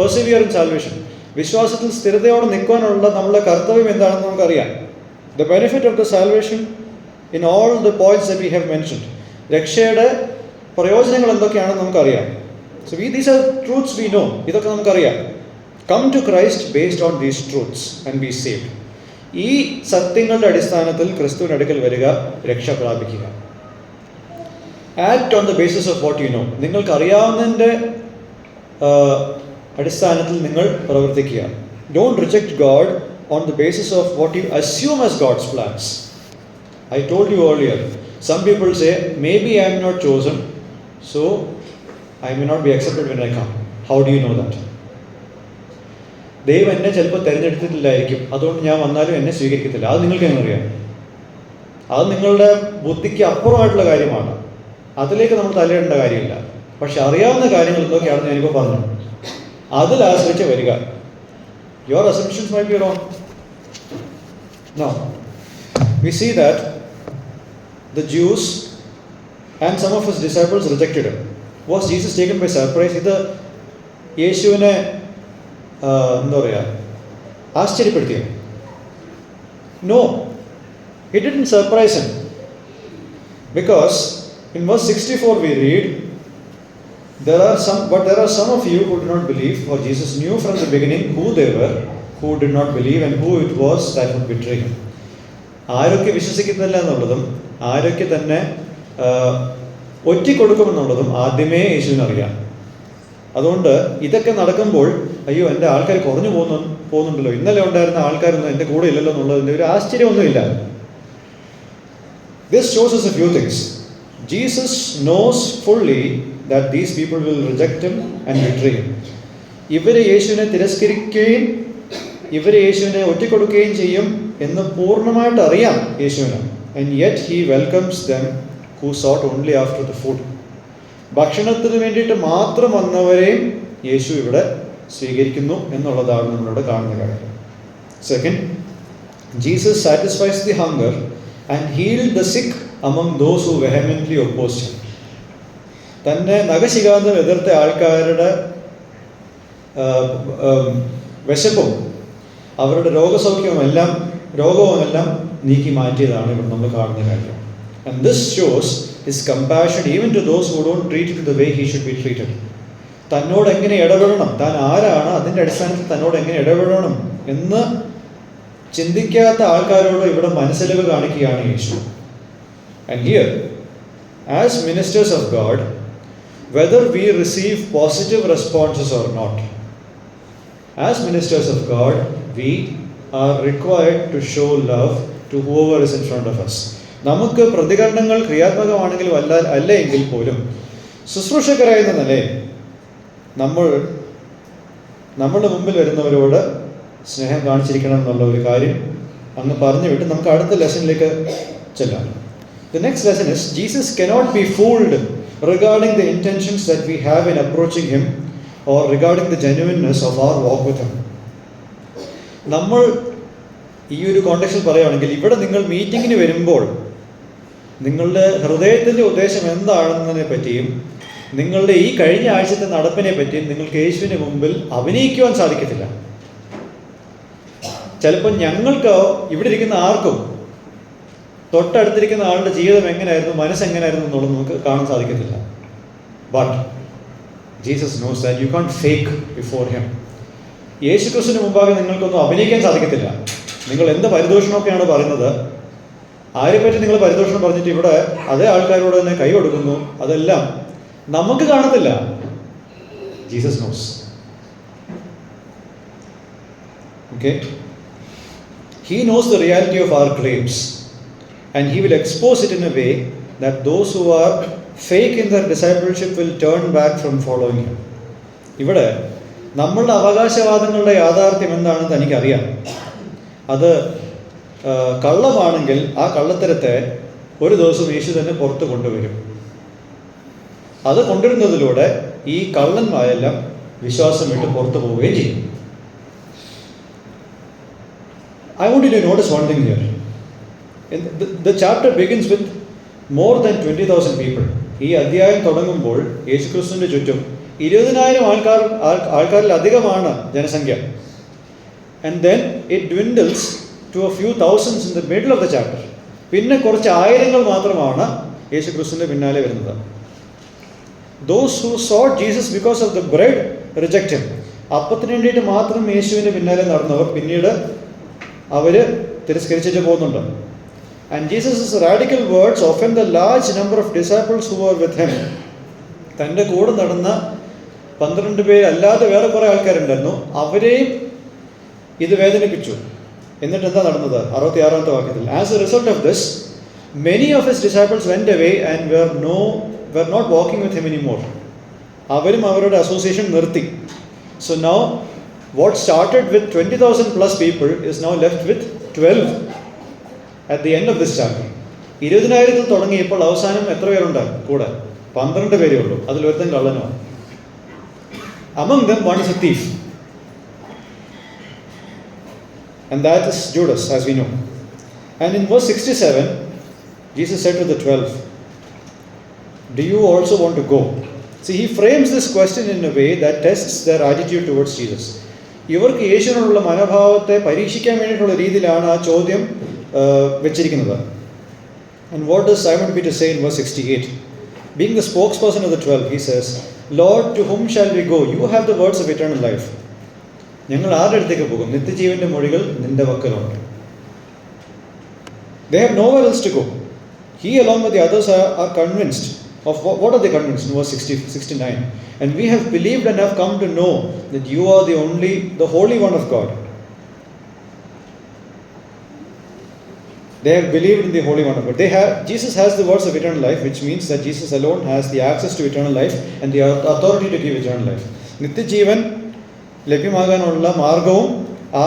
persevere in salvation. വിശ്വാസത്തിൽ സ്ഥിരതയോടെ നിൽക്കാനുള്ള നമ്മളുടെ കർത്തവ്യം എന്താണെന്ന് നമുക്കറിയാം. The benefit of the salvation in all the points that we have mentioned. രക്ഷയുടെ പ്രയോജനങ്ങൾ എന്തൊക്കെയാണെന്ന് നമുക്കറിയാം. So these are truths we know. ഇതൊക്കെ നമുക്കറിയാം. Come to Christ based on these truths and be saved. ഈ സത്യങ്ങളുടെ അടിസ്ഥാനത്തിൽ ക്രിസ്തുവിന്റെ അടുക്കൽ വരിക, രക്ഷ പ്രാപിക്കുക. Act on the basis of what you know. നിങ്ങൾക്ക് അറിയാവുന്നതിൻ്റെ അടിസ്ഥാനത്തിൽ നിങ്ങൾ പ്രവർത്തിക്കുക. Don't reject God on the basis of what you assume as God's plans. I told you earlier, some people say, maybe I am not chosen, so I may not be accepted when I come. How do you know that? ദൈവം എന്നെ ചിലപ്പോൾ തിരഞ്ഞെടുത്തിട്ടില്ലായിരിക്കും, അതുകൊണ്ട് ഞാൻ വന്നാലും എന്നെ സ്വീകരിക്കത്തില്ല. അത് നിങ്ങൾക്ക് എങ്ങനെ അറിയാം? അത് നിങ്ങളുടെ ബുദ്ധിക്ക് അപ്പുറമായിട്ടുള്ള കാര്യമാണ്. അതിലേക്ക് നമ്മൾ തലയിടേണ്ട കാര്യമില്ല. പക്ഷെ അറിയാവുന്ന കാര്യങ്ങൾ എന്തൊക്കെയാണെന്ന് ഞാനിപ്പോൾ പറഞ്ഞു, അതിൽ ആശ്രയിച്ച് വരിക. Your assumptions might be wrong. Now, we see that the Jews and some of His disciples rejected Him. Was Jesus taken by surprise? ഇത് യേശുവിനെ എന്താ പറയുക, ആശ്ചര്യപ്പെടുത്തിയോ? No, He didn't surprise Him. Because in verse 64 we read, there are some of you who do not believe, for Jesus knew from the beginning who they were who did not believe and who it was that would betray Him. ആരൊക്കെ വിശ്വസിക്കുന്നില്ല എന്നുള്ളതും ആരൊക്കെ തന്നെ ഒറ്റിക്കൊടുക്കുമെന്നുള്ളതും ആദ്യമേ യേശുവിനറിയാം. അതുകൊണ്ട് ഇതൊക്കെ നടക്കുമ്പോൾ അയ്യോ എൻ്റെ ആൾക്കാർ കുറഞ്ഞു പോകുന്നുണ്ടല്ലോ, ഇന്നലെ ഉണ്ടായിരുന്ന ആൾക്കാരൊന്നും എൻ്റെ കൂടെ ഇല്ലല്ലോ എന്നുള്ളതിൻ്റെ ഒരു ആശ്ചര്യമൊന്നുമില്ല. This shows us a few things. Jesus knows fully that these people will reject Him and betray Him. ഇവരെ യേശുവിനെ തിരസ്കരിക്കുകയും ഇവരെ യേശുവിനെ ഒറ്റിക്കൊടുക്കുകയും ചെയ്യും എന്ന് പൂർണ്ണമായിട്ട് അറിയാം യേശുവിന്. And yet He welcomes them who sought only after the food. ഭക്ഷണത്തിന് വേണ്ടിയിട്ട് മാത്രം വന്നവരെയും യേശു ഇവിടെ സ്വീകരിക്കുന്നു എന്നുള്ളതാണ് നമ്മളിവിടെ കാണുന്ന കാര്യം. Second, Jesus satisfies the hunger and healed the sick among those who vehemently opposed Him. തന്നെ നഖശിഖാന്തം എതിർത്ത ആൾക്കാരുടെ വിശപ്പും അവരുടെ രോഗവുമെല്ലാം നീക്കി മാറ്റിയതാണ് ഇവിടെ നമ്മൾ കാണുന്ന കാര്യം. And this shows His compassion even to those who don't treat Him the way He should be treated. തന്നോട് എങ്ങനെ ഇടപെടണം, താൻ ആരാണ്, അതിൻ്റെ അടിസ്ഥാനത്തിൽ തന്നോട് എങ്ങനെ ഇടപെടണം എന്ന് ചിന്തിക്കാത്ത ആൾക്കാരോട് ഇവിടെ മനസ്സിലവ് കാണിക്കുകയാണ് യേശു. And here, as ministers of God, whether we receive positive responses or not, as ministers of God, we are required to show love to whoever is in front of us. നമുക്ക് പ്രതികരണങ്ങൾ ക്രിയാത്മകമാണെങ്കിലും അല്ല എങ്കിൽ പോലും ശുശ്രൂഷകരായെന്ന നിലയിൽ നമ്മളുടെ മുമ്പിൽ വരുന്നവരോട് സ്നേഹം കാണിച്ചിരിക്കണം എന്നുള്ള ഒരു കാര്യം അങ്ങ് പറഞ്ഞു വിട്ട് നമുക്ക് അടുത്ത ലെസണിലേക്ക് ചെല്ലാം. The next lesson is Jesus cannot be fooled regarding the intentions that we have in approaching him or regarding the genuineness of our walk with him. നമ്മൾ ഈ ഒരു കോണ്ടെക്സ്റ്റിൽ പറയുകയാണെങ്കിൽ, ഇവിടെ നിങ്ങൾ മീറ്റിങ്ങിന് വരുമ്പോൾ നിങ്ങളുടെ ഹൃദയത്തിൻ്റെ ഉദ്ദേശം എന്താണെന്നതിനെ പറ്റിയും നിങ്ങളുടെ ഈ കഴിഞ്ഞ ആഴ്ചത്തെ നടപ്പിനെ പറ്റിയും നിങ്ങൾക്ക് യേശുവിന് മുമ്പിൽ അഭിനയിക്കുവാൻ സാധിക്കത്തില്ല. ചിലപ്പോൾ ഞങ്ങൾക്ക് ഇവിടെ ഇരിക്കുന്ന ആർക്കും തൊട്ടടുത്തിരിക്കുന്ന ആളുടെ ജീവിതം എങ്ങനെയായിരുന്നു, മനസ്സെങ്ങനെയായിരുന്നു എന്നുള്ളത് നമുക്ക് കാണാൻ സാധിക്കത്തില്ല. But Jesus knows that you can't fake before him. യേശു ക്രിസ്തുവിന് മുമ്പാകെ നിങ്ങൾക്കൊന്നും അഭിനയിക്കാൻ സാധിക്കത്തില്ല. നിങ്ങൾ എന്ത് പരിദോഷണമൊക്കെയാണ് പറയുന്നത്, ആരെപ്പറ്റി നിങ്ങൾ പരിദോഷണം പറഞ്ഞിട്ട് ഇവിടെ അതേ ആൾക്കാരോട് തന്നെ കൈ കൊടുക്കുന്നു, അതെല്ലാം നമുക്ക് കാണത്തില്ല. Jesus knows. Okay, he knows the reality of our claims and he will expose it in a way that those who are fake in their discipleship will turn back from following him. ഇവിടെ നമ്മളുടെ അവകാശവാദങ്ങളുടെ യാഥാർത്ഥ്യം എന്താണെന്ന് എനിക്കറിയാം. അത് കള്ളമാണെങ്കിൽ ആ കള്ളത്തരത്തെ ഒരു ദിവസം യേശു തന്നെ പുറത്ത് കൊണ്ടുവരും. അത് കൊണ്ടുവരുന്നതിലൂടെ ഈ കള്ളന്മാരെല്ലാം വിശ്വാസം വിട്ട് പുറത്തു പോവുകയും ചെയ്യും. I want you to notice one thing here. The chapter begins with more than 20,000 people. ഈ അധ്യായം തുടങ്ങുമ്പോൾ യേശുക്രിസ്തുവിൻ്റെ ചുറ്റും 20,000 ആൾക്കാരിൽ അധികമാണ് ജനസംഖ്യ. And then it dwindles to a few thousands in the middle of the chapter. പിന്നെ കുറച്ച് ആയിരങ്ങൾ മാത്രമാണ് യേശുക്രിസ്തുവിൻ്റെ പിന്നാലെ വരുന്നത്. Those who sought Jesus because of the bread reject him. അപ്പത്തിന് വേണ്ടിയിട്ട് മാത്രം യേശുവിൻ്റെ പിന്നാലെ നടന്നവർ പിന്നീട് അവർ തിരസ്കരിച്ചിട്ട് പോകുന്നുണ്ട്. And Jesus' radical words offend the large number of disciples who were with him. തൻ്റെ കൂടെ നടന്ന 12 പേര് അല്ലാതെ വേറെ കുറേ ആൾക്കാരുണ്ടായിരുന്നു, അവരെയും ഇത് വേദനിപ്പിച്ചു. എന്നിട്ട് എന്താ നടന്നത്? 66-ാമത്തെ വാക്യത്തിൽ, As a result of this, many of his disciples went away and were not walking with him anymore. അവരും അവരുടെ അസോസിയേഷൻ നിർത്തി. So now what started with 20,000 plus people is now left with 12 at the end of this chapter. 20,000 തുടങ്ങിയപ്പോൾ അവസാനം എത്ര പേരുണ്ട് കൂടെ? 12 പേരേ ഉള്ളൂ. അതിൽ ഒരുത്തൻ കള്ളനുമാണ്. Among them one is a thief, and that is Judas, as we know. And in verse 67 Jesus said to the 12, Do you also want to go? See, he frames this question in a way that tests their attitude towards Jesus. ഇവർക്ക് യേശുവിനോടുള്ള മനോഭാവത്തെ പരീക്ഷിക്കാൻ വേണ്ടിയിട്ടുള്ള രീതിയിലാണ് ആ ചോദ്യം വെച്ചിരിക്കുന്നത്. And what does Simon Peter say in verse 68? Being the spokesperson of the 12, he says, Lord, to whom shall we go? You have the words of eternal life. ഞങ്ങൾ ആരുടെ അടുത്തേക്ക് പോകും? നിത്യജീവന്റെ മൊഴികൾ നിന്റെ പക്കലുണ്ട്. They have nowhere else to go. He along with the others are convinced of what are they convinced? In verse 69. And we have believed and have come to know that you are the Holy One of God. They have believed in the Holy One of God. Jesus has the words of eternal life, which means that Jesus alone has the access to eternal life and the authority to give eternal life. നിത്യജീവൻ ലഭ്യമാകാനുള്ള മാർഗവും ആ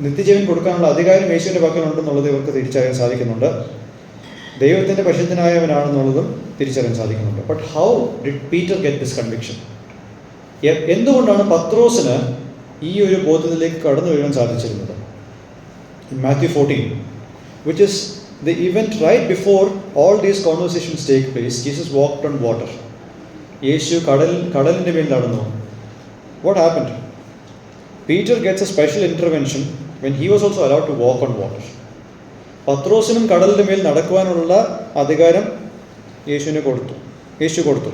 നിത്യജീവൻ കൊടുക്കാനുള്ള അധികാരം യേശുവിൻ്റെ പക്കലുണ്ടെന്നുള്ളത് ഇവർക്ക് തിരിച്ചറിയാൻ സാധിക്കുന്നുണ്ട്. ദൈവത്തിൻ്റെ പരിശുദ്ധനായവനാണെന്നുള്ളതും തിരിച്ചറിയാൻ സാധിക്കുന്നുണ്ട്. But how did Peter get this conviction? എന്തുകൊണ്ടാണ് പത്രോസിന് ഈ ഒരു ബോധ്യത്തിലേക്ക് കടന്നു വീഴാൻ സാധിച്ചിരുന്നത്? In Matthew 14, which is the event right before all these conversations take place, Jesus walked on water. യേശു കടലിൻ്റെ മേൽ നടന്നു. What happened? Peter gets a special intervention when he was also allowed to walk on water. പത്രോസിനും കടലിൻ്റെ മേൽ നടക്കുവാനുള്ള അധികാരം യേശു കൊടുത്തു.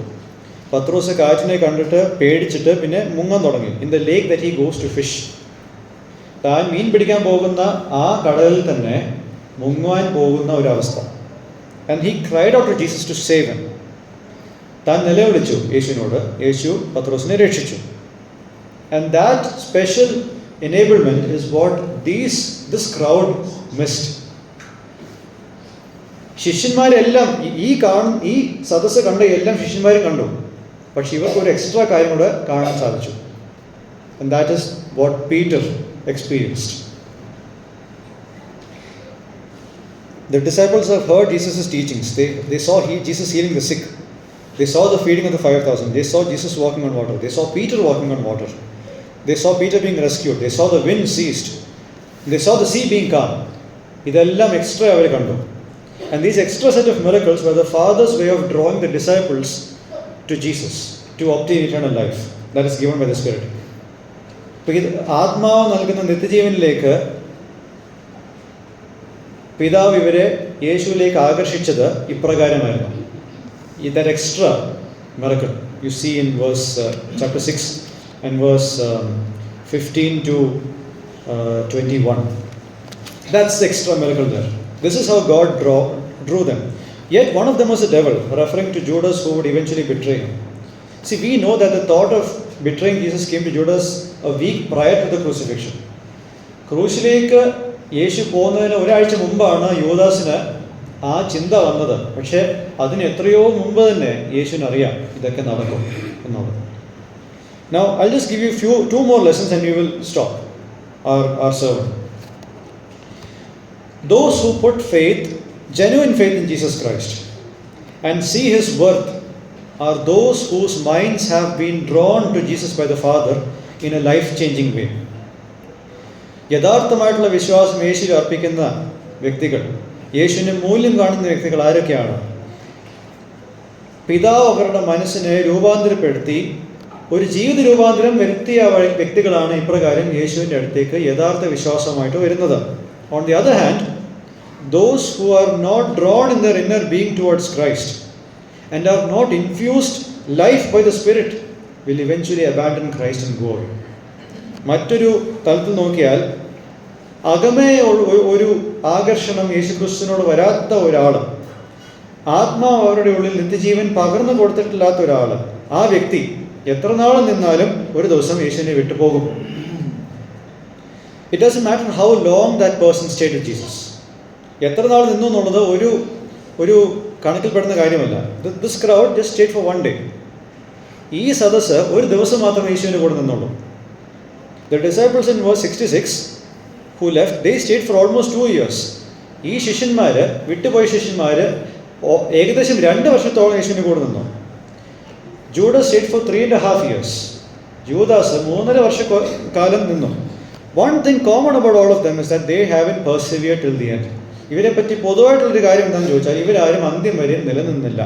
പത്രോസ് കാറ്റിനെ കണ്ടിട്ട് പേടിച്ചിട്ട് പിന്നെ മുങ്ങാൻ തുടങ്ങി. In the lake that he goes to fish. താൻ മീൻ പിടിക്കാൻ പോകുന്ന ആ കടലിൽ തന്നെ മുങ്ങുവാൻ പോകുന്ന ഒരവസ്ഥ. And he cried out to Jesus to save him. താൻ നിലവിളിച്ചു യേശുവിനോട്. യേശു പത്രോസിനെ രക്ഷിച്ചു. And that special enablement is what this crowd missed. ശിഷ്യന്മാരെല്ലാം ഈ സദസ്സ് കണ്ട എല്ലാം ശിഷ്യന്മാരും കണ്ടു. പക്ഷെ ഇവർക്ക് ഒരു എക്സ്ട്രാ കാര്യം കൂടെ കാണാൻ സാധിച്ചു. And that is what Peter experienced. The disciples have heard Jesus' teachings. They saw Jesus healing the sick. They saw the feeding of the 5,000. They saw Jesus walking on water. They saw Peter walking on water. They saw Peter being rescued. They saw the wind ceased. They saw the sea being calm. ഇതെല്ലാം extra അവർ കണ്ടു. And these extra set of miracles were the Father's way of drawing the disciples to Jesus to obtain eternal life that is given by the Spirit. അപ്പോൾ ഇത് ആത്മാവ് നൽകുന്ന നിത്യജീവനിലേക്ക് പിതാവ് ഇവരെ യേശുവിലേക്ക് ആകർഷിച്ചത് ഇപ്രകാരമായിരുന്നു. That extra miracle you see in verse chapter 6 and verse 15 to 21. That's the extra miracle there. This is how God drew them. Yet one of them was a devil, referring to Judas who would eventually betray him. See, we know that the thought of betraying Jesus came to Judas a week prior to the crucifixion. ക്രൂശിലേക്ക് യേശു പോകുന്നതിന് ഒരാഴ്ച മുമ്പാണ് യൂദാസിന് ആ ചിന്ത വന്നത്. പക്ഷേ അതിന് എത്രയോ മുമ്പ് തന്നെ യേശുവിന് അറിയാം ഇതൊക്കെ നടക്കും എന്നുള്ളത്. Now I'll just give you two more lessons and we will stop our sermon. Those who put genuine faith in Jesus Christ and see His worth are those whose minds have been drawn to Jesus by the Father in a life-changing way. യഥാർത്ഥമായിട്ടുള്ള വിശ്വാസം യേശുവിൽ അർപ്പിക്കുന്ന വ്യക്തികൾ, യേശുവിന് മൂല്യം കാണുന്ന വ്യക്തികൾ ആരൊക്കെയാണ്? പിതാവ് അവരുടെ മനസ്സിനെ രൂപാന്തരപ്പെടുത്തി ഒരു ജീവിത രൂപാന്തരം വരുത്തിയ വ്യക്തികളാണ് ഇപ്രകാരം യേശുവിൻ്റെ അടുത്തേക്ക് യഥാർത്ഥ വിശ്വാസമായിട്ട് വരുന്നത്. On the other hand, those who are not drawn in their inner being towards Christ and are not infused life by the Spirit will eventually abandon Christ and go away. മറ്റൊരു തലത്തിൽ നോക്കിയാൽ അകമേ ഒരു ആകർഷണം യേശുക്രിസ്തുവിനോട് വരാത്ത ഒരാൾ, ആത്മാവ് അവരുടെ ഉള്ളിൽ നിത്യജീവൻ പകർന്നു കൊടുത്തിട്ടില്ലാത്ത ഒരാൾ, ആ വ്യക്തി എത്ര നാൾ നിന്നാലും ഒരു ദിവസം യേശുവിനെ വിട്ടുപോകും. It doesn't matter how long that person stayed with Jesus. എത്ര നാൾ നിന്നു എന്നുള്ളത് ഒരു കണക്കിൽപ്പെടുന്ന കാര്യമല്ല. This crowd just stayed for one day. ഈ സദസ്സ് ഒരു ദിവസം മാത്രമേ യേശുവിൻ്റെ കൂടെ നിന്നുള്ളൂ. The disciples in verse 66 who left, they stayed for almost 2 years. ഈ ശിഷ്യന്മാർ, വിട്ടുപോയ ശിഷ്യന്മാർ ഏകദേശം 2 വർഷത്തോളം യേശുവിൻ്റെ കൂടെ നിന്നു. Judas stayed for 3.5 years. Judas 3.5 വർഷക്കാലം നിന്നു. One thing common about all of them is that they haven't persevered till the end. ഇവരെ പറ്റി പൊതുവായിട്ടുള്ളൊരു കാര്യം എന്താണെന്ന് ചോദിച്ചാൽ ഇവരാരും അന്ത്യം വരെ നിലനിന്നില്ല.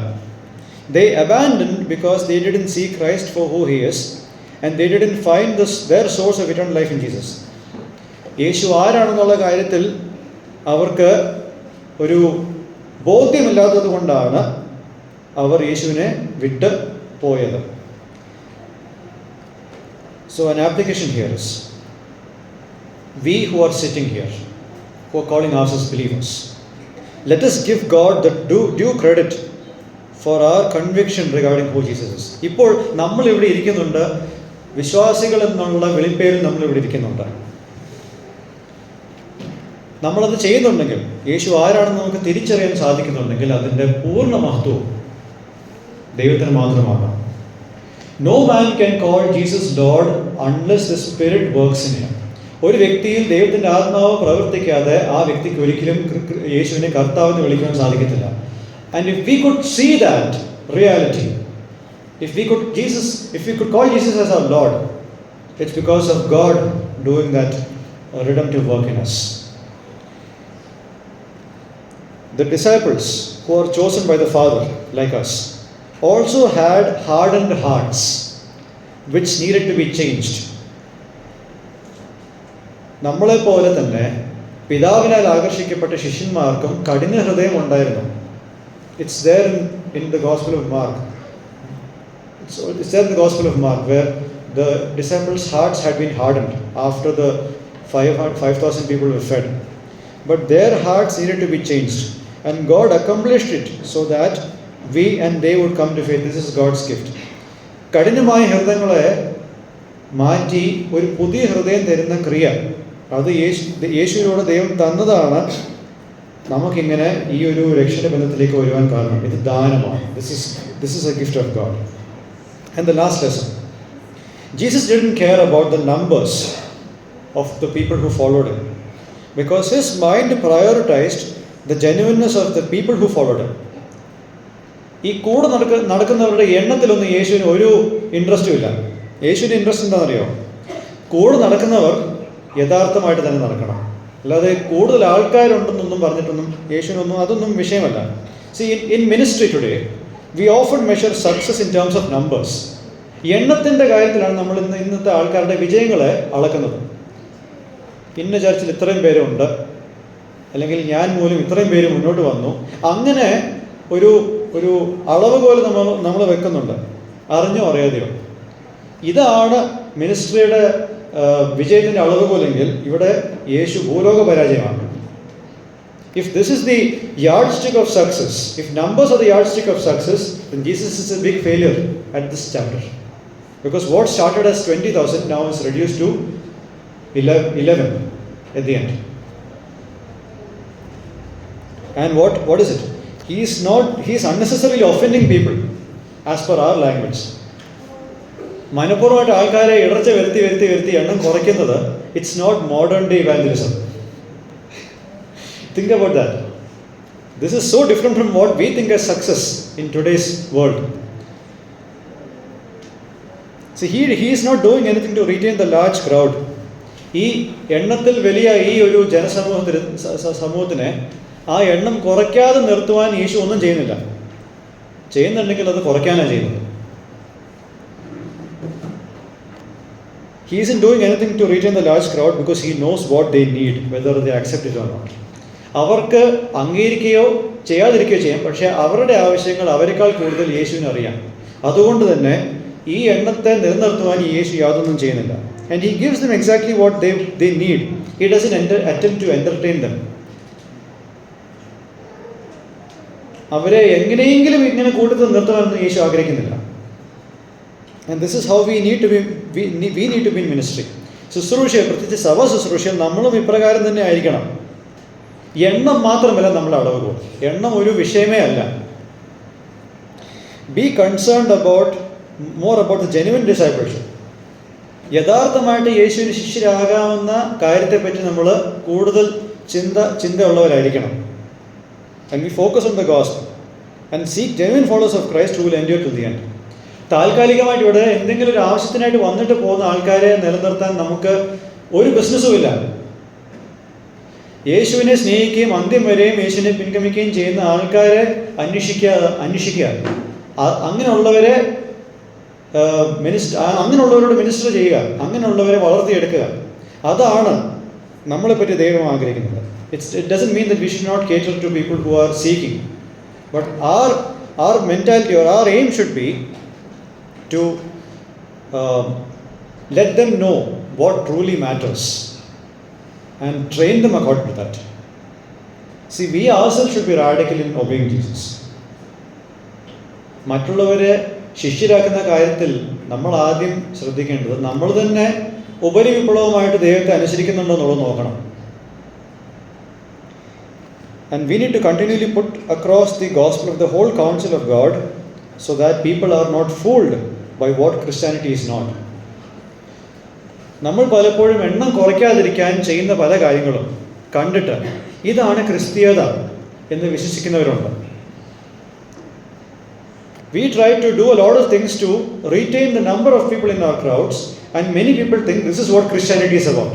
They abandoned because they didn't see Christ for who He is and they didn't find their source of eternal life in Jesus. യേശു ആരാണെന്നുള്ള കാര്യത്തിൽ അവർക്ക് ഒരു ബോധ്യമില്ലാത്തത് കൊണ്ടാണ് അവർ യേശുവിനെ വിട്ട് പോയത്. So an application here is, we who are sitting here, who are calling ourselves believers, let us give God the due credit for our conviction regarding who Jesus is. ഇപ്പോൾ നമ്മൾ ഇവിടെ ഇരിക്കുന്നുണ്ട്, വിശ്വാസികൾ എന്നുള്ള വിളിപ്പേരിൽ നമ്മൾ ഇവിടെ ഇരിക്കുന്നുണ്ട്. നമ്മളത് ചെയ്യുന്നുണ്ടെങ്കിൽ, യേശു ആരാണെന്ന് നമുക്ക് തിരിച്ചറിയാൻ സാധിക്കുന്നുണ്ടെങ്കിൽ അതിൻ്റെ പൂർണ്ണ മഹത്വവും ദൈവത്തിന് മാത്രമാകാം. No man can call Jesus Lord unless the Spirit works in him. ഒരു വ്യക്തിയിൽ ദൈവത്തിൻ്റെ ആത്മാവ് പ്രവർത്തിക്കാതെ ആ വ്യക്തിക്ക് ഒരിക്കലും യേശുവിനെ കർത്താവെന്ന് വിളിക്കാൻ സാധിക്കത്തില്ല. And if we could see that reality, if we could call Jesus as our Lord, it's because of God doing that redemptive work in us. The disciples who are chosen by the Father, like us, also had hardened hearts which needed to be changed. നമ്മളെപ്പോലെ തന്നെ പിതാവിനാൽ ആകർഷിക്കപ്പെട്ട ശിഷ്യന്മാർക്കും കഠിന ഹൃദയം ഉണ്ടായിരുന്നു. It's there in the Gospel of Mark. It's there in the Gospel of Mark where the disciples' hearts had been hardened after the 5,000 people were fed. But their hearts needed to be changed. And God accomplished it so that we and they would come to faith. This is God's gift. കഠിനമായ ഹൃദയങ്ങളെ മാറ്റി ഒരു പുതിയ ഹൃദയം തരുന്ന ക്രിയ, അത് യേശുവിലൂടെ ദൈവം തന്നതാണ്. നമുക്കിങ്ങനെ ഈ ഒരു രക്ഷയുടെ ബന്ധത്തിലേക്ക് വരുവാൻ കാരണം ഇത് ദാനമാണ്. This is a gift of God. And the last lesson, Jesus didn't care about the numbers of the people who followed him because his mind prioritized the genuineness of the people who followed him. ഈ കൂടെ നടക്കുന്നവരുടെ എണ്ണത്തിലൊന്നും യേശുവിന് ഒരു ഇൻട്രസ്റ്റും ഇല്ല. യേശുവിൻ്റെ interest എന്താണെന്നറിയോ? കൂടെ നടക്കുന്നവർ യഥാർത്ഥമായിട്ട് തന്നെ നടക്കണം. അല്ലാതെ കൂടുതൽ ആൾക്കാരുണ്ടെന്നൊന്നും പറഞ്ഞിട്ടൊന്നും യേശുവിനൊന്നും അതൊന്നും വിഷയമല്ല. See, in ministry today we often measure success in terms of numbers. എണ്ണത്തിൻ്റെ കാര്യത്തിലാണ് നമ്മൾ ഇന്നത്തെ ആൾക്കാരുടെ വിജയങ്ങളെ അളക്കുന്നത്. ഇന്ന ചർച്ചിൽ ഇത്രയും പേരുണ്ട്, അല്ലെങ്കിൽ ഞാൻ മൂലം ഇത്രയും പേര് മുന്നോട്ട് വന്നു, അങ്ങനെ ഒരു അളവ് പോലെ നമ്മൾ വെക്കുന്നുണ്ട്, അറിഞ്ഞോ അറിയാതെയോ. ഇതാണ് മിനിസ്ട്രിയുടെ വിജയത്തിൻ്റെ അളവുകോലെങ്കിൽ ഇവിടെ യേശു ഭൂലോക പരാജയമാണ്. If this is the yardstick of success, if numbers are the yardstick of success, then Jesus is a big failure at this chapter. Because what started as 20,000 now is reduced to 11 at the end. And what is it? He is unnecessarily offending people as per our language. മനഃപൂർവ്വമായിട്ട് ആൾക്കാരെ ഇടർച്ച വരുത്തി എണ്ണം കുറയ്ക്കുന്നത്, it's not modern day evangelism. Think about that. This is so different from what we think as success in today's world. See, he is not doing anything to retain the large crowd. ഈ എണ്ണത്തിൽ വലിയ ഈ ഒരു സമൂഹത്തിനെ ആ എണ്ണം കുറയ്ക്കാതെ നിർത്തുവാൻ യേശു ഒന്നും ചെയ്യുന്നില്ല. ചെയ്യുന്നുണ്ടെങ്കിൽ അത് കുറയ്ക്കാനാണ് ചെയ്യുന്നത്. He isn't doing anything to retain the large crowd because he knows what they need, whether they accept it or not. അവർക്ക് അംഗീകരിക്കുകയോ ചെയ്യാതിരിക്കുകയോ ചെയ്യാം, പക്ഷേ അവരുടെ ആവശ്യങ്ങൾ അവരെക്കാൾ കൂടുതൽ യേശുവിന് അറിയാം. അതുകൊണ്ട് തന്നെ ഈ എണ്ണത്തെ നിലനിർത്തുവാൻ യേശു യാതൊന്നും ചെയ്യുന്നില്ല. And he gives them exactly what they need. He doesn't attempt to entertain them. അവരെ എങ്ങനെയെങ്കിലും ഇങ്ങനെ കൂട്ടത്തിൽ നിർത്തണമെന്ന് യേശു ആഗ്രഹിക്കുന്നില്ല. And this is how we need to be in ministry. ശുശ്രൂഷ, പ്രത്യേകിച്ച് സഭ ശുശ്രൂഷ, നമ്മളും ഇപ്രകാരം തന്നെ ആയിരിക്കണം. എണ്ണം മാത്രമല്ല നമ്മുടെ അളവുകോൽ. എണ്ണം ഒരു വിഷയമേ അല്ല. Be concerned more about the genuine discipleship. യഥാർത്ഥമായിട്ട് യേശുവിന് ശിഷ്യരാകാവുന്ന കാര്യത്തെപ്പറ്റി നമ്മൾ കൂടുതൽ ചിന്തയുള്ളവരായിരിക്കണം. And we focus on the gospel and seek genuine followers of Christ who will endure to the end. താൽക്കാലികമായിട്ട് ഇവിടെ എന്തെങ്കിലും ഒരു ആവശ്യത്തിനായിട്ട് വന്നിട്ട് പോകുന്ന ആൾക്കാരെ നിലനിർത്താൻ നമുക്ക് ഒരു ബിസിനസ്സും ഇല്ല. യേശുവിനെ സ്നേഹിക്കുകയും അന്ത്യം വരെയും യേശുവിനെ പിൻഗമിക്കുകയും ചെയ്യുന്ന ആൾക്കാരെ അന്വേഷിക്കുക. അങ്ങനെയുള്ളവരെ അങ്ങനെയുള്ളവരോട് മിനിസ്റ്റർ ചെയ്യുക, അങ്ങനെയുള്ളവരെ വളർത്തിയെടുക്കുക. അതാണ് നമ്മളെപ്പറ്റി ദൈവം ആഗ്രഹിക്കുന്നത്. It doesn't mean that we should not cater to people who are seeking, but our mentality or our aim should be to let them know what truly matters and train them according to that. See, we ourselves should be radical in obeying Jesus. മറ്റുള്ളവരെ ശിഷ്യരാക്കുന്ന കാര്യത്തിൽ നമ്മൾ ആദ്യം ശ്രദ്ധിക്കേണ്ടത് നമ്മൾ തന്നെ ഉപരിവിപ്ലവമായിട്ട് ദൈവത്തെ അനുസരിക്കുന്നുണ്ടോ എന്നുള്ളത് നോക്കണം. And we need to continually put across the gospel of the whole counsel of God so that people are not fooled by what Christianity is not. നമ്മൾ പലപ്പോഴും എണ്ണം കുറയ്ക്കാതിരിക്കാൻ ചെയ്യുന്ന പല കാര്യങ്ങളും കണ്ടിട്ട് ഇതാണ് ക്രിസ്തീയത എന്ന് വിശ്വസിക്കുന്നവരുണ്ട്. We try to do a lot of things to retain the number of people in our crowds, and many people think this is what Christianity is about.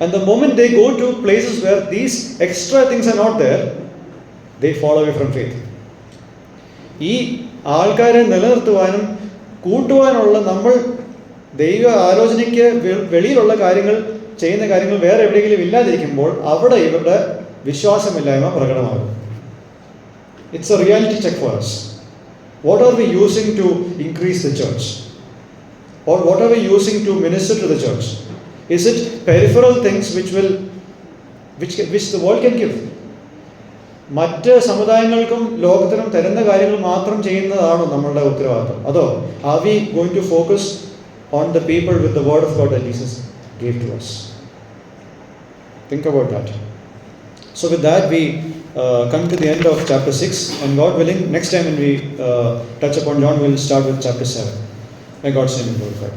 And the moment they go to places where these extra things are not there, they fall away from faith. ഈ ആൾക്കാരെ നിലനിർത്തുവാനും കൂട്ടുവാനുള്ള നമ്മൾ ദൈവ ആലോചനയ്ക്ക് വെളിയിലുള്ള കാര്യങ്ങൾ ചെയ്യുന്ന കാര്യങ്ങൾ വേറെ എവിടെയെങ്കിലും ഇല്ലാതിരിക്കുമ്പോൾ അവിടെ ഇവരുടെ വിശ്വാസമില്ലായ്മ പ്രകടമാകും. It's a reality check for us. What are we using to increase the church? Or what are we using to minister to the church? Is it peripheral things which the world can give? മറ്റ് സമുദായങ്ങൾക്കും ലോകത്തിനും തരുന്ന കാര്യങ്ങൾ മാത്രം ചെയ്യുന്നതാണോ നമ്മളുടെ ഉത്തരവാദിത്വം? അതോ are we going to focus on the people with the word of God that Jesus gave to us? Think about that. So with that we come to the end of chapter 6, and God willing, next time when we touch upon John, we'll start with chapter 7. May God's name be glorified.